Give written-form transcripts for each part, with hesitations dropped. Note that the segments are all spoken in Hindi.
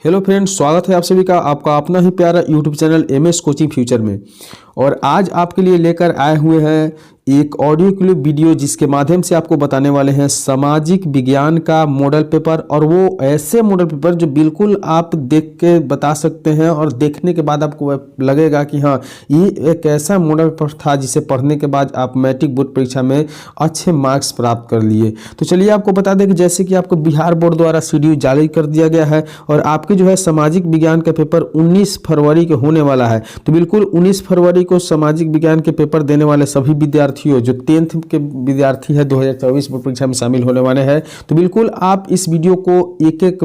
हेलो फ्रेंड्स, स्वागत है आप सभी का आपका अपना ही प्यारा YouTube channel MS coaching future में। और आज आपके लिए लेकर आए हुए हैं एक ऑडियो क्लिप वीडियो जिसके माध्यम से आपको बताने वाले हैं सामाजिक विज्ञान का मॉडल पेपर। और वो ऐसे मॉडल पेपर जो बिल्कुल आप देख के बता सकते हैं और देखने के बाद आपको लगेगा कि हाँ, ये एक ऐसा मॉडल पेपर था जिसे पढ़ने के बाद आप मैट्रिक बोर्ड परीक्षा में अच्छे मार्क्स प्राप्त कर लिए। तो चलिए आपको बता दें कि जैसे कि आपको बिहार बोर्ड द्वारा शेड्यूल जारी कर दिया गया है और आपके जो है सामाजिक विज्ञान का पेपर 19 फरवरी को होने वाला है। तो बिल्कुल 19 फरवरी को सामाजिक विज्ञान के पेपर देने वाले सभी विद्यार्थियों जो 10th के विद्यार्थी है 2024 बोर्ड परीक्षा में शामिल होने वाले हैं, तो बिल्कुल आप इस वीडियो को एक एक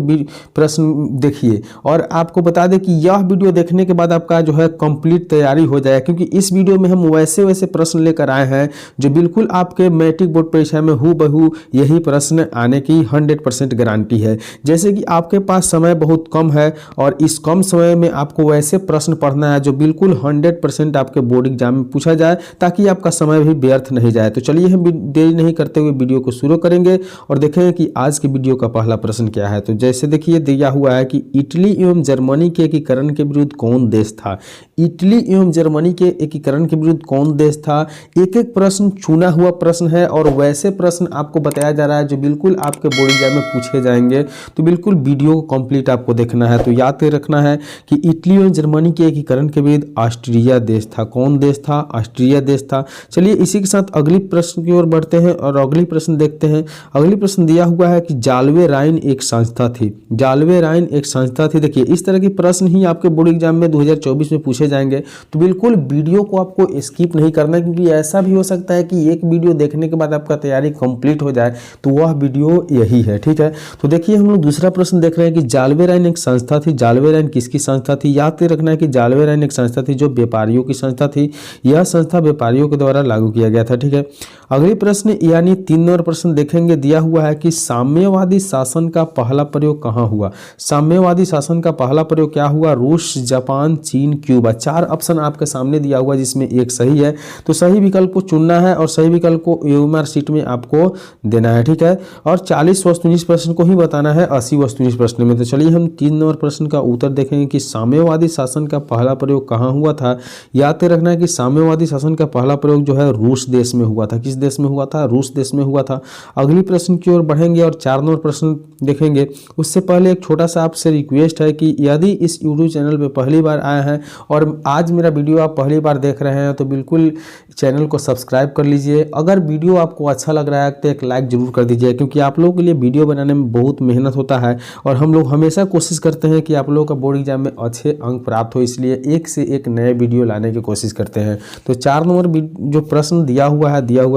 प्रश्न देखिए। और आपको बता दें कि यह वीडियो देखने के बाद आपका जो है कंप्लीट तैयारी हो जाए, क्योंकि इस वीडियो में हम वैसे वैसे प्रश्न लेकर आए हैं जो बिल्कुल आपके मैट्रिक बोर्ड परीक्षा में हूबहू यही प्रश्न आने की 100% गारंटी है। जैसे कि आपके पास समय बहुत कम है और इस कम समय में आपको वैसे प्रश्न पढ़ना है जो बिल्कुल 100% आपके बोर्ड एग्जाम में पूछा जाए, ताकि आपका समय भी व्यर्थ नहीं जाए। तो चलिए हम देरी नहीं करते हुए वीडियो को शुरू करेंगे और देखेंगे कि आज के वीडियो का पहला प्रश्न क्या है। तो जैसे देखिए दिया हुआ है कि इटली एवं जर्मनी के एकीकरण के विरुद्ध कौन देश था। इटली एवं जर्मनी के एकीकरण के विरुद्ध कौन देश था। एक एक प्रश्न चुना हुआ प्रश्न है और वैसे प्रश्न आपको बताया जा रहा है जो बिल्कुल आपके बोर्ड एग्जाम में पूछे जाएंगे। तो बिल्कुल वीडियो को कंप्लीट आपको देखना है। तो याद रखना है कि इटली और जर्मनी के एकीकरण के विरुद्ध ऑस्ट्रिया देश था। कौन देश था? ऑस्ट्रिया देश था। चलिए इसी के साथ अगली प्रश्न की ओर बढ़ते हैं और अगली प्रश्न देखते हैं। अगली प्रश्न दिया हुआ है कि जाल्वे राइन एक संस्था थी। जाल्वे राइन एक संस्था थी। देखिए इस तरह के प्रश्न ही आपके बोर्ड एग्जाम में 2024 में पूछे जाएंगे। तो बिल्कुल वीडियो को आपको स्किप नहीं करना, क्योंकि ऐसा भी हो सकता है कि एक वीडियो देखने के बाद आपका तैयारी कंप्लीट हो जाए, तो वह वीडियो यही है। ठीक है, तो देखिए हम लोग दूसरा प्रश्न देख रहे हैं कि जाल्वे राइन एक संस्था थी। जाल्वे राइन किसकी संस्था थी? याद रखना है कि जाल्वे राइन एक संस्था थी जो व्यापारियों की संस्था थी। यह संस्था व्यापारियों के द्वारा लागू किया गया था। ठीक है, अगली प्रश्न यानी 3 नंबर प्रश्न देखेंगे। दिया हुआ है कि साम्यवादी शासन का पहला प्रयोग कहाँ हुआ। साम्यवादी शासन का पहला प्रयोग क्या हुआ? रूस, जापान, चीन, क्यूबा। 4 ऑप्शन आपके सामने दिया हुआ जिसमें एक सही है। तो सही विकल्प को चुनना है और सही विकल्प को यूएमआर शीट में आपको देना है। ठीक है, और 40 वस्तुनिष्ठ प्रश्न को ही बताना है 80 वस्तुनिष्ठ प्रश्न में। तो चलिए हम 3 नंबर प्रश्न का उत्तर देखेंगे कि साम्यवादी शासन का पहला प्रयोग कहाँ हुआ था। याद रखना है कि साम्यवादी शासन का पहला प्रयोग जो है रूस देश में हुआ था। किस देश में हुआ था? रूस देश में हुआ था। अगली प्रश्न की ओर बढ़ेंगे और 4 नंबर प्रश्न देखेंगे। उससे पहले एक छोटा सा आपसे रिक्वेस्ट है कि यदि इस यूट्यूब चैनल पे पहली बार आए हैं और आज मेरा वीडियो आप पहली बार देख रहे हैं, तो बिल्कुल चैनल को सब्सक्राइब कर लीजिए। अगर वीडियो आपको अच्छा लग रहा है तो एक लाइक जरूर कर दीजिए, क्योंकि आप लोगों के लिए वीडियो बनाने में बहुत मेहनत होता है और हम लोग हमेशा कोशिश करते हैं कि आप लोगों का बोर्ड एग्जाम में अच्छे अंक प्राप्त हो, इसलिए एक से एक नए वीडियो लाने की कोशिश करते हैं। तो 4 नंबर जो प्रश्न दिया हुआ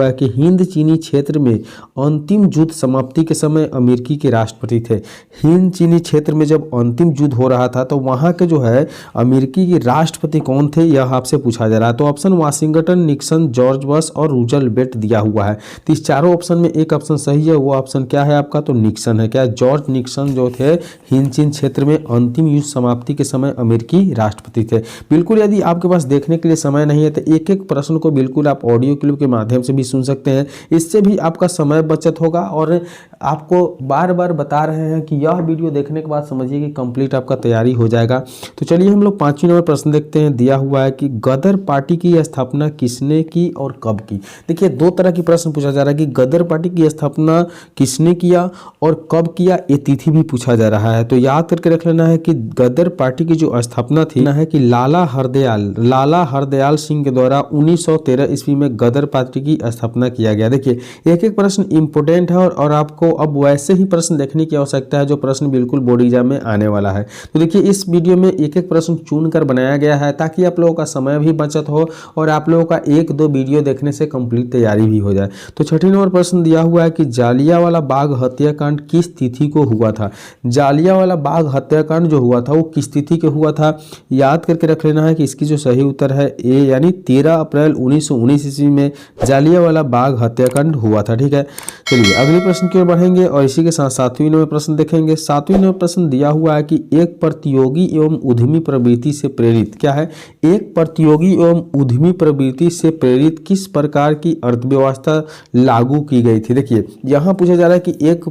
है कि हिंद चीनी क्षेत्र में अंतिम युद्ध समाप्ति के समय अमेरिकी के राष्ट्रपति थे। हिंद चीनी क्षेत्र में जब अंतिम युद्ध हो रहा था तो वहां के जो है अमेरिकी के राष्ट्रपति कौन थे, यह आपसे पूछा जा रहा है। तो ऑप्शन वाशिंगटन, निक्सन, जॉर्ज बश और रूजवेल्ट दिया हुआ है। तो इस चारों ऑप्शन में एक ऑप्शन सही है। वो ऑप्शन क्या है आपका? तो निक्सन है। क्या जॉर्ज निक्सन जो थे हिंद चीन क्षेत्र में अंतिम युद्ध समाप्ति के समय अमेरिकी राष्ट्रपति थे। बिल्कुल यदि आपके पास देखने के लिए समय नहीं है तो एक एक प्रश्न को बिल्कुल आप ऑडियो क्लिप के माध्यम से भी सुन सकते हैं। इससे भी आपका समय बचत होगा और आपको बार बार बता रहे हैं कि यह वीडियो देखने के बाद समझिए कि कंप्लीट आपका तैयारी हो जाएगा। तो चलिए हम लोग 5वें नंबर प्रश्न देखते हैं। दिया हुआ है कि गदर पार्टी की स्थापना किसने की और कब की। देखिए 2 तरह की प्रश्न पूछा जा रहा है कि गदर पार्टी की स्थापना किसने किया और कब किया, ये तिथि भी पूछा जा रहा है। तो याद करके रख लेना है कि गदर पार्टी की जो स्थापना थी ना है कि लाला हरदयाल सिंह के द्वारा 1913 ईस्वी में गदर पार्टी की स्थापना किया गया। देखिए एक एक प्रश्न इंपोर्टेंट है और आपको अब वैसे ही प्रश्न देखने की आवश्यकता है जो प्रश्न बिल्कुल बोर्ड एग्जाम में आने वाला है। तो देखिए इस वीडियो में एक एक प्रश्न चुनकर बनाया गया है ताकि आप लोगों का समय भी बचत हो और आप लोगों का 1-2 वीडियो देखने से कंप्लीट तैयारी भी हो जाए। तो 6वें नंबर प्रश्न दिया हुआ है कि जालियांवाला बाग हत्याकांड किस तिथि को हुआ था। जालियांवाला बाग हत्याकांड जो हुआ था वो किस तिथि को हुआ था? याद करके रख लेना है कि इसकी जो सही उत्तर है ए यानी 13 अप्रैल 1919 ईस्वी में जालियांवाला जलियांवाला बाग हत्याकांड हुआ था। ठीक है, चलिए अगले प्रश्न की ओर बढ़ेंगे और इसी के साथ 7वीं नंबर प्रश्न देखेंगे। 7वीं नंबर प्रश्न दिया हुआ है कि एक प्रतियोगी एवं उद्यमी प्रवृत्ति से प्रेरित, क्या है, एक प्रतियोगी एवं उद्यमी प्रवृत्ति से प्रेरित किस प्रकार की अर्थव्यवस्था लागू की गई थी। देखिए यहाँ पूछा जा रहा है कि एक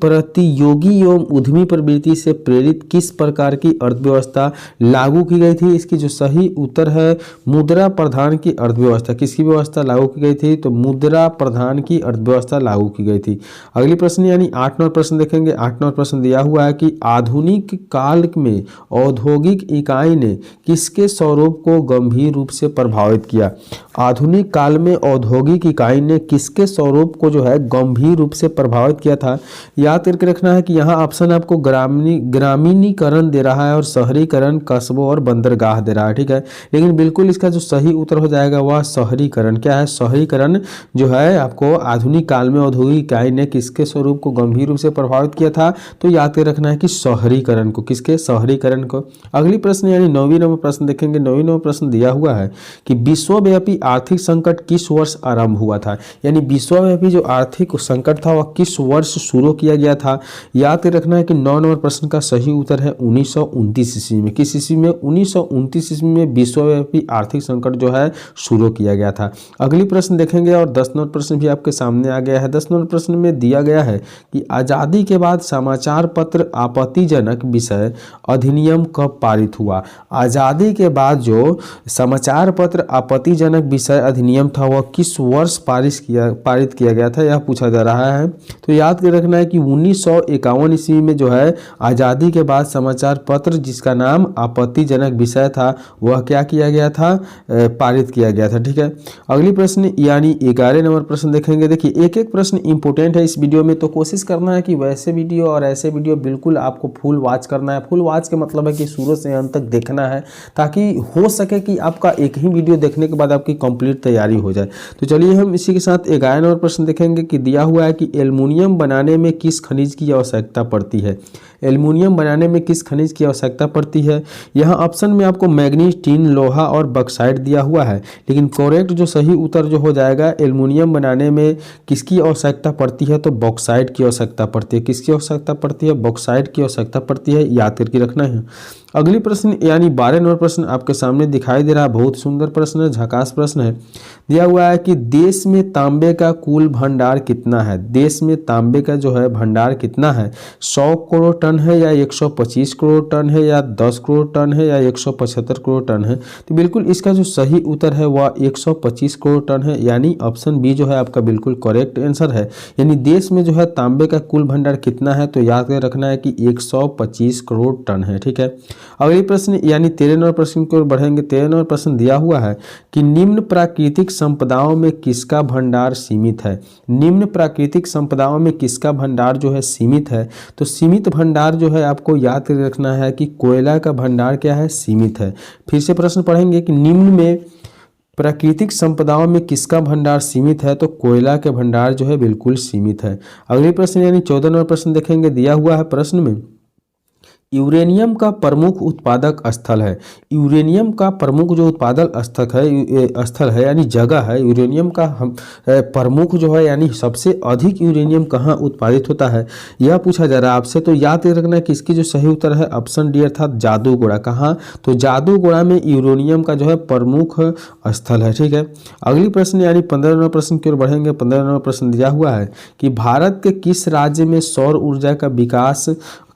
प्रतियोगी एवं उद्यमी प्रवृत्ति से प्रेरित किस प्रकार की अर्थव्यवस्था लागू की गई थी। इसकी जो सही उत्तर है मुद्रा प्रधान की अर्थव्यवस्था। किसकी व्यवस्था लागू की गई थी, तो मुद्रा प्रधान की अर्थव्यवस्था लागू की गई थी। अगली प्रश्न यानी 8 नंबर प्रश्न देखेंगे। 8 नंबर प्रश्न दिया हुआ है कि आधुनिक काल में औद्योगिक इकाई ने किसके स्वरूप को गंभीर रूप से प्रभावित किया। आधुनिक काल में औद्योगिक इकाई ने किसके स्वरूप को जो है गंभीर रूप से प्रभावित किया था। याद करके रखना है कि यहाँ ऑप्शन आपको ग्रामीणीकरण दे रहा है और शहरीकरण, कस्बों और बंदरगाह दे रहा है। ठीक है, लेकिन बिल्कुल इसका जो सही उत्तर हो जाएगा वह शहरीकरण। क्या है, शहरीकरण जो है आपको आधुनिक काल में औद्योगिक इकाई ने किसके स्वरूप को गंभीर रूप से प्रभावित किया था, तो याद कर रखना है कि शहरीकरण को। किसके, शहरीकरण को। अगली प्रश्न यानी 9वीं नंबर प्रश्न देखेंगे। 9वीं नंबर प्रश्न दिया हुआ है कि विश्वव्यापी आर्थिक संकट किस वर्ष आरंभ हुआ था। यानी विश्वव्यापी जो आर्थिक संकट था वह किस वर्ष शुरू किया गया था। याद कर रखना है कि 9 नंबर प्रश्न का सही उत्तर है 1929 ईस्वी में। किस ईस्वी में, 1929 ईस्वी में विश्वव्यापी आर्थिक संकट जो है शुरू किया गया था। अगली प्रश्न देखेंगे और 10 नंबर प्रश्न भी आपके सामने आ गया है। 10 नंबर प्रश्न में दिया गया है कि आज़ादी के बाद समाचार पत्र आपत्तिजनक विषय अधिनियम कब पारित हुआ। आज़ादी के बाद जो समाचार पत्र आपत्तिजनक विषय अधिनियम था वह किस वर्ष पारित किया गया था, यह पूछा जा रहा है। तो याद कर रखना है कि 1951 ईस्वी में जो है आज़ादी के बाद समाचार पत्र जिसका नाम आपत्तिजनक विषय था वह क्या किया गया था, पारित किया गया था। ठीक है, अगली प्रश्न यानी 11 नंबर प्रश्न देखेंगे। देखिए एक एक प्रश्न इंपॉर्टेंट है इस वीडियो में, तो कोशिश करना है कि वैसे वीडियो और ऐसे वीडियो बिल्कुल आपको फुल वॉच करना है। फुल वॉच का मतलब है कि शुरू से अंत तक देखना है ताकि हो सके कि आपका एक ही वीडियो देखने के बाद आपकी कंप्लीट तैयारी हो जाए। तो चलिए हम इसी के साथ 11 नंबर प्रश्न देखेंगे कि दिया हुआ है कि एल्युमिनियम बनाने में किस खनिज की आवश्यकता पड़ती है। एल्युमिनियम बनाने में किस खनिज की आवश्यकता पड़ती है। यहाँ ऑप्शन में आपको मैग्नीज, टिन, लोहा और बक्साइट दिया हुआ है, लेकिन करेक्ट जो सही उत्तर जो हो जाएगा एल्युमिनियम बनाने में किसकी आवश्यकता पड़ती है, तो बॉक्साइट की आवश्यकता पड़ती है। किसकी आवश्यकता पड़ती है, बॉक्साइट की आवश्यकता पड़ती है, याद करके रखना है। अगली प्रश्न यानी 12 नंबर प्रश्न आपके सामने दिखाई दे रहा है। बहुत सुंदर प्रश्न है, झकास प्रश्न है। दिया हुआ है कि देश में तांबे का कुल भंडार कितना है। देश में तांबे का जो है भंडार कितना है, 100 करोड़ टन है या 125 करोड़ टन है या 10 करोड़ टन है या 175 करोड़ टन है। तो बिल्कुल इसका जो सही उत्तर है वह 125 करोड़ टन है, यानी ऑप्शन बी जो है आपका बिल्कुल करेक्ट आंसर है। यानी देश में जो है तांबे का कुल भंडार कितना है, तो याद कर रखना है कि 125 करोड़ टन है। ठीक है, अगली प्रश्न यानी 13 नंबर प्रश्न की ओर बढ़ेंगे। 13 नंबर प्रश्न दिया हुआ है कि निम्न प्राकृतिक संपदाओं में किसका भंडार सीमित है। निम्न प्राकृतिक संपदाओं में किसका भंडार जो है सीमित है, तो सीमित भंडार जो है आपको याद कर रखना है कि कोयला का भंडार क्या है, सीमित है। फिर से प्रश्न पढ़ेंगे कि निम्न में प्राकृतिक संपदाओं में किसका भंडार सीमित है, तो कोयला के भंडार जो है बिल्कुल सीमित है। अगले प्रश्न यानी 14 नंबर प्रश्न देखेंगे। दिया हुआ है प्रश्न में यूरेनियम का प्रमुख उत्पादक स्थल है। यूरेनियम का प्रमुख जो उत्पादक स्थल है यानी जगह है, यूरेनियम का प्रमुख जो है यानी सबसे अधिक यूरेनियम कहाँ उत्पादित होता है, यह पूछा जा रहा है आपसे। तो याद रखना है कि इसकी जो सही उत्तर है ऑप्शन डी अर्थात जादूगोड़ा। कहाँ, तो जादूगोड़ा में यूरेनियम का जो है प्रमुख स्थल है। ठीक है, अगली प्रश्न यानी 15 नंबर प्रश्न की ओर बढ़ेंगे। 15 नंबर प्रश्न दिया हुआ है कि भारत के किस राज्य में सौर ऊर्जा का विकास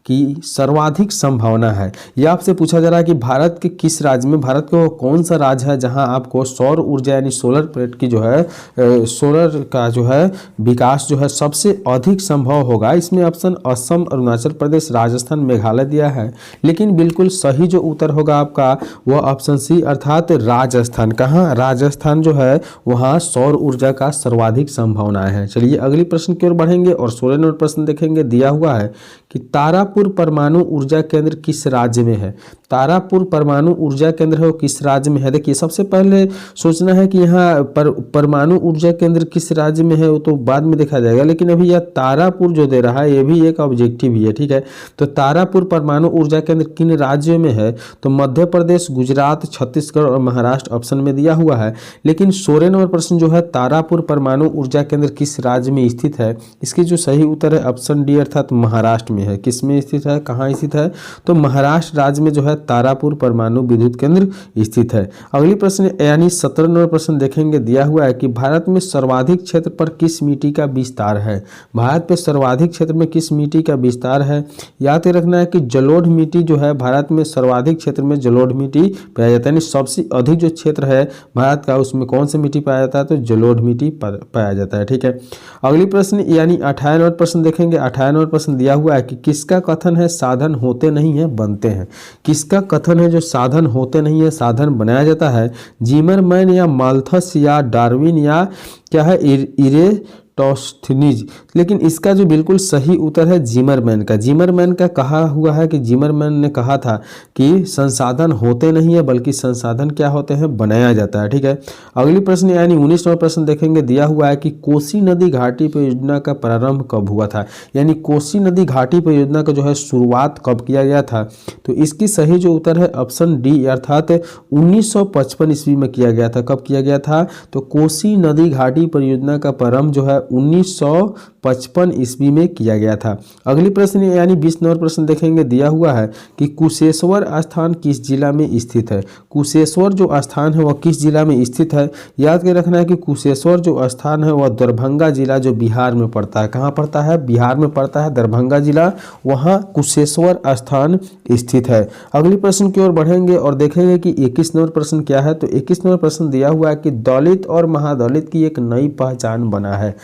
की सर्वाधिक संभावना है। यह आपसे पूछा जा रहा है कि भारत के किस राज्य में, भारत का कौन सा राज्य है जहां आपको सौर ऊर्जा यानी सोलर प्लेट की जो है सोलर का जो है विकास जो है सबसे अधिक संभव होगा। इसमें ऑप्शन असम, अरुणाचल प्रदेश, राजस्थान, मेघालय दिया है, लेकिन बिल्कुल सही जो उत्तर होगा आपका वह ऑप्शन सी अर्थात राजस्थान। कहाँ, राजस्थान जो है वहाँ सौर ऊर्जा का सर्वाधिक संभावना है। चलिए अगली प्रश्न की ओर बढ़ेंगे और 16 नंबर प्रश्न देखेंगे। दिया हुआ है कि तारापुर तारापुर परमाणु ऊर्जा केंद्र किस राज्य में है? तारापुर परमाणु ऊर्जा केंद्र है वो किस राज्य में है? देखिए सबसे पहले सोचना है कि यहाँ परमाणु ऊर्जा केंद्र किस राज्य में है वो तो बाद में देखा जाएगा, लेकिन अभी यह तारापुर जो दे रहा है ये भी एक ऑब्जेक्टिव ही है, ठीक है। तो तारापुर परमाणु ऊर्जा केंद्र किन राज्यों में है? तो मध्य प्रदेश, गुजरात, छत्तीसगढ़ और महाराष्ट्र ऑप्शन में दिया हुआ है। लेकिन 16 नंबर प्रश्न जो है तारापुर परमाणु ऊर्जा केंद्र किस राज्य में स्थित है? इसकी जो सही उत्तर है ऑप्शन डी अर्थात महाराष्ट्र में है। किस में स्थित है, कहाँ स्थित है? तो महाराष्ट्र राज्य में जो है तारापुर परमाणु विद्युत केंद्र स्थित है। अगली प्रश्न यानी 17 नंबर प्रश्न देखेंगे, दिया हुआ है कि भारत में सर्वाधिक क्षेत्र पर किस मिट्टी का विस्तार है? भारत में सर्वाधिक क्षेत्र में किस मिट्टी का विस्तार है? याद रखना है कि जलोढ़ मिट्टी जो है भारत में सर्वाधिक क्षेत्र में जलोढ़ मिट्टी पाया जाता है, यानी सबसे अधिक जो क्षेत्र है भारत का उसमें कौन सा मिट्टी पाया जाता है? तो जलोढ़ मिट्टी पाया जाता है, ठीक है। अगली प्रश्न यानी 28 नंबर प्रश्न देखेंगे। 28 नंबर प्रश्न दिया हुआ है कि किसका कथन है साधन होते नहीं है बनते हैं? किसका कथन है जो साधन होते नहीं है साधन बनाया जाता है? जिमरमैन या माल्थस या डार्विन या क्या है इरेटोस्थनीज? लेकिन इसका जो बिल्कुल सही उत्तर है जिमरमैन का। जिमरमैन का कहा हुआ है कि जिमरमैन ने कहा था कि संसाधन होते नहीं है बल्कि संसाधन क्या होते हैं? बनाया जाता है, ठीक है। अगली प्रश्न यानी 19 नंबर प्रश्न देखेंगे, दिया हुआ है कि कोसी नदी घाटी परियोजना का प्रारंभ कब हुआ था? यानी कोसी नदी घाटी परियोजना का जो है शुरुआत कब किया गया था? तो इसकी सही जो उत्तर है ऑप्शन डी अर्थात 1955 ईस्वी में किया गया था। कब किया गया था? तो कोसी नदी घाटी परियोजना का प्रारंभ जो है 1955 ईस्वी में किया गया था। अगली प्रश्न यानी 20 नंबर प्रश्न देखेंगे, दिया हुआ है कि कुशेश्वर स्थान किस जिला में स्थित है? कुशेश्वर जो स्थान है वह किस जिला में स्थित है? याद के रखना है कि कुशेश्वर जो स्थान है वह दरभंगा जिला जो बिहार में पड़ता है। कहाँ पड़ता है? बिहार में पड़ता है, दरभंगा जिला, वहाँ कुशेश्वर स्थान स्थित है। अगली प्रश्न की ओर बढ़ेंगे और देखेंगे कि 21 नंबर प्रश्न क्या है। तो 21 नंबर प्रश्न दिया हुआ है कि दलित और महादलित की एक नई पहचान बना है।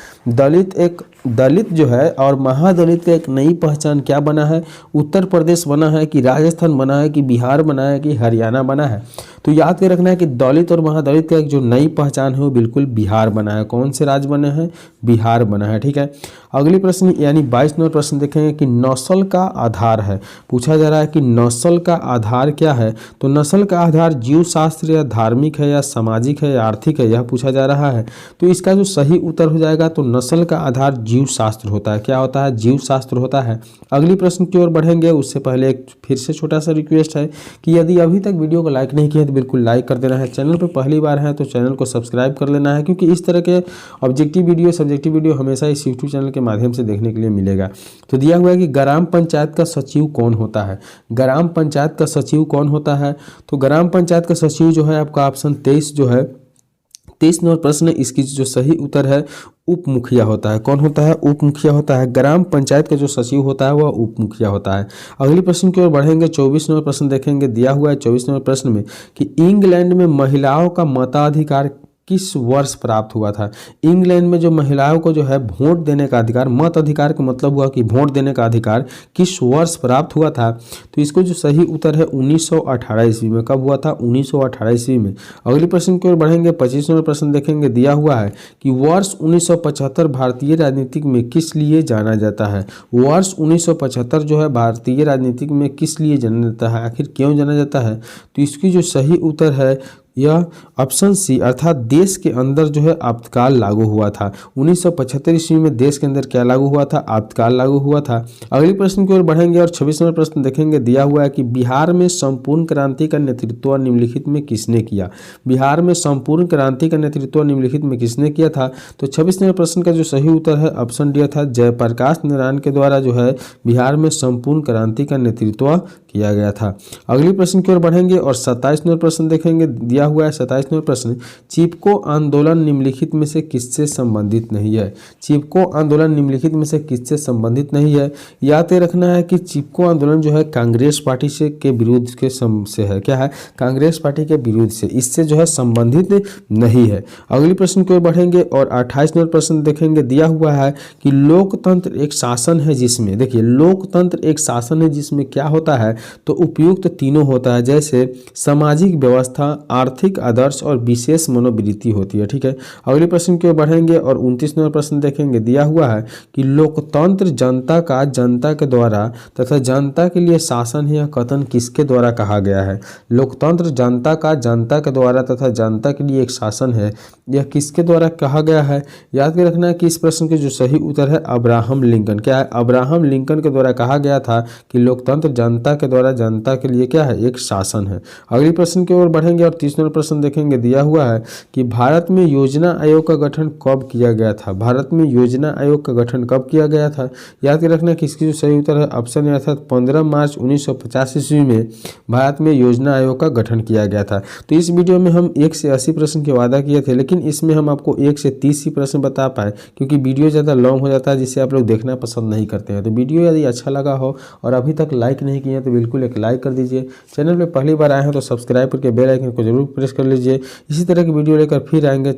दलित जो है और महादलित का एक नई पहचान क्या बना है? उत्तर प्रदेश बना है कि राजस्थान बना है कि बिहार बना है कि हरियाणा बना है? तो याद के रखना है कि दलित और महादलित का एक जो नई पहचान है वो बिल्कुल बिहार बना है। कौन से राज्य बने हैं? बिहार बना है, ठीक है। अगली प्रश्न यानी 22 नंबर प्रश्न देखेंगे कि नस्ल का आधार है। पूछा जा रहा है कि नस्ल का आधार क्या है? तो नस्ल का आधार जीव शास्त्र या धार्मिक है या सामाजिक है या आर्थिक है, यह पूछा जा रहा है। तो इसका जो सही उत्तर हो जाएगा तो नस्ल का आधार जीव शास्त्र होता है। क्या होता है? जीव शास्त्र होता है। अगली प्रश्न की ओर बढ़ेंगे उससे पहले एक फिर से छोटा सा रिक्वेस्ट है कि यदि अभी तक वीडियो को लाइक नहीं किया तो बिल्कुल लाइक कर देना है। चैनल पर पहली बार है तो चैनल को सब्सक्राइब कर लेना है, क्योंकि इस तरह के ऑब्जेक्टिव वीडियो सब्जेक्टिव वीडियो हमेशा इस यूट्यूब चैनल के माध्यम से देखने के लिए मिलेगा। तो दिया हुआ है कि ग्राम पंचायत का सचिव कौन होता है? ग्राम पंचायत का सचिव कौन होता है? तो ग्राम पंचायत का सचिव जो है आपका ऑप्शन 23 जो है 23 नंबर प्रश्न, इसकी जो सही उत्तर है उप मुखिया होता है। कौन होता है? उप मुखिया होता है। ग्राम पंचायत का जो सचिव होता है वह उप मुखिया होता है। अगली प्रश्न की ओर बढ़ेंगे। 24 नंबर प्रश्न देखेंगे, दिया हुआ है 24 नंबर प्रश्न में कि इंग्लैंड में महिलाओं का मताधिकार किस वर्ष प्राप्त हुआ था? इंग्लैंड में जो महिलाओं को जो है वोट देने का अधिकार, मत अधिकार का मतलब हुआ कि वोट देने का अधिकार किस वर्ष प्राप्त हुआ था? तो इसको जो सही उत्तर है 1918 ईस्वी में। कब हुआ था? 1918 ईस्वी में। अगली प्रश्न की ओर बढ़ेंगे। 25 नंबर प्रश्न देखेंगे, दिया हुआ है कि वर्ष 1975 भारतीय राजनीतिक में किस लिए जाना जाता है? वर्ष 1975 जो है भारतीय राजनीतिक में किस लिए जाना जाता है? आखिर क्यों जाना जाता है? तो इसकी जो सही उत्तर है यह ऑप्शन सी अर्थात देश के अंदर जो है आपातकाल लागू हुआ था। 1975 ईस्वी में देश के अंदर क्या लागू हुआ था? आपातकाल लागू हुआ था। अगली प्रश्न की ओर बढ़ेंगे और 26 नंबर प्रश्न देखेंगे, दिया हुआ है कि बिहार में संपूर्ण क्रांति का नेतृत्व निम्नलिखित में किसने किया? बिहार में संपूर्ण क्रांति का नेतृत्व निम्नलिखित में किसने किया था? तो 26 नंबर प्रश्न का जो सही उत्तर है ऑप्शन डी अर्थात जयप्रकाश नारायण के द्वारा जो है बिहार में संपूर्ण क्रांति का नेतृत्व किया गया था। अगली प्रश्न की ओर बढ़ेंगे और 27 नंबर प्रश्न देखेंगे, दिया हुआ है 27 नंबर प्रश्न, चिपको आंदोलन निम्नलिखित में से किससे संबंधित नहीं है? चिपको आंदोलन निम्नलिखित में से किससे संबंधित नहीं है? याद रखना है कि चिपको आंदोलन जो है कांग्रेस पार्टी से के विरुद्ध के से है। क्या है? कांग्रेस पार्टी के विरुद्ध से, इससे जो है संबंधित नहीं है। अगली प्रश्न की ओर बढ़ेंगे और 28 नंबर प्रश्न देखेंगे, दिया हुआ है कि लोकतंत्र एक शासन है जिसमें, देखिए लोकतंत्र एक शासन है जिसमें क्या होता है? तो उपयुक्त तीनों होता है, जैसे सामाजिक व्यवस्था, आर्थिक आदर्श और विशेष मनोवृत्ति होती है। ठीक है, अगले प्रश्न की ओर बढ़ेंगे और 29 नंबर प्रश्न देखेंगे। दिया हुआ है कि लोकतंत्र जनता का जनता के द्वारा तथा जनता के लिए शासन है, यह कथन किसके द्वारा कहा गया है? लोकतंत्र जनता का जनता के द्वारा तथा जनता के लिए एक शासन है, यह किसके द्वारा कहा गया है? याद कर रखना है कि इस प्रश्न के जो सही उत्तर है अब्राहम लिंकन। क्या है? अब्राहम लिंकन के द्वारा कहा गया था कि लोकतंत्र जनता के द्वारा जनता के लिए क्या है? एक शासन है। अगले प्रश्न की ओर बढ़ेंगे और 30 नंबर प्रश्न देखेंगे। दिया हुआ है कि भारत में योजना आयोग का गठन कब किया गया था? भारत में योजना आयोग का गठन कब किया गया था? याद कर रखना कि इसकी जो सही उत्तर है ऑप्शन ए अर्थात 15 मार्च 1950 ईस्वी में भारत में योजना आयोग का गठन किया गया था। तो इस वीडियो में हम 1 से 80 प्रश्न के वादा किए थे, लेकिन इसमें हम आपको 1 से 30 ही प्रश्न बता पाए क्योंकि वीडियो ज़्यादा लॉन्ग हो जाता है जिससे आप लोग देखना पसंद नहीं करते हैं। तो वीडियो यदि अच्छा लगा हो और अभी तक लाइक नहीं किए हैं तो बिल्कुल एक लाइक कर दीजिए। चैनल पर पहली बार आए हैं तो सब्सक्राइब करके बेल आइकन को जरूर प्रेस कर लीजिए। इसी तरह की वीडियो लेकर फिर आएंगे।